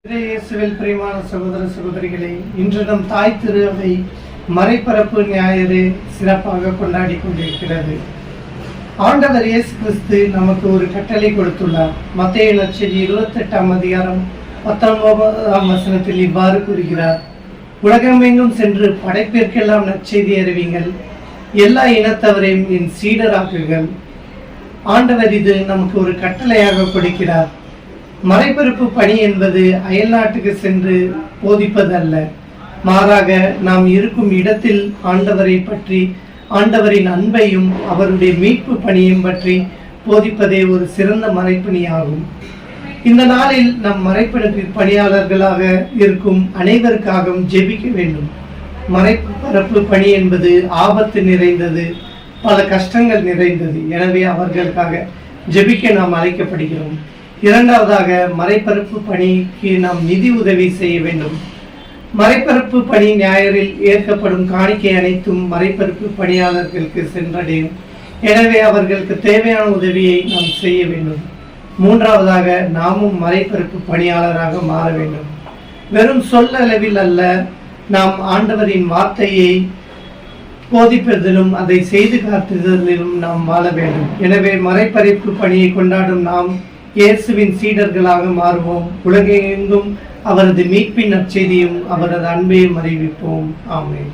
இயேசுவில் பிரியமான சகோதர சகோதரிகளை, இன்று நம் தாய் திரு அவை மறைபரப்பு ஞாயிறு சிறப்பாக கொண்டாடி கொண்டிருக்கிறது. ஆண்டவர் இயேசு கிறிஸ்து நமக்கு ஒரு கட்டளை கொடுத்துள்ளார். மத்தேயு நற்செய்தி 28ஆம் அதிகாரம் 19ஆம் வசனத்தில் இவ்வாறு கூறுகிறார்: உலகமெங்கும் சென்று படைப்பிற்கெல்லாம் நற்செய்தி அறிவிங்கள், எல்லா இனத்தவரையும் என் சீடராக்குங்கள். ஆண்டவர் இது நமக்கு ஒரு கட்டளையாக கொடுக்கிறார். மறைபரப்பு பணி என்பது அயல்நாட்டுக்கு சென்று போதிப்பதல்ல, மாறாக நாம் இருக்கும் இடத்தில் ஆண்டவரை பற்றி, ஆண்டவரின் அன்பையும் அவருடைய மீட்பு பணியையும் பற்றி போதிப்பதே ஒரு சிறந்த மறைப்பணியாகும். இந்த நாளில் நம் மறைபரப்பு பணியாளர்களாக இருக்கும் அனைவருக்காகவும் ஜெபிக்க வேண்டும். மறைபரப்பு பணி என்பது ஆபத்து நிறைந்தது, பல கஷ்டங்கள் நிறைந்தது. எனவே அவர்களுக்காக ஜெபிக்க நாம் அழைக்கப்படுகிறோம். இரண்டாவதாக, மறைபரப்பு பணிக்கு நாம் நிதி உதவி செய்ய வேண்டும். மறைபரப்பு பணி ஞாயிறில் ஏற்கப்படும் காணிக்கை அனைத்தும் மறைபரப்பு பணியாளர்களுக்கு சென்றடையும். எனவே அவர்களுக்கு தேவையான உதவியை நாம் செய்ய வேண்டும். மூன்றாவதாக, நாமும் மறைபரப்பு பணியாளராக மாற வேண்டும். வெறும் சொல்லளவில் அல்ல, நாம் ஆண்டவரின் வார்த்தையை போதிப்பதிலும் அதை செய்து காட்டுதலிலும் நாம் வாழ வேண்டும். எனவே மறைபரப்பு பணியை கொண்டாடும் நாம் இயேசுவின் சீடர்களாக மாறுவோம். உலகெங்கும் அவரது மீட்பின் நற்செய்தியும் அவரது அன்பையும் அறிவிப்போம். ஆமென்.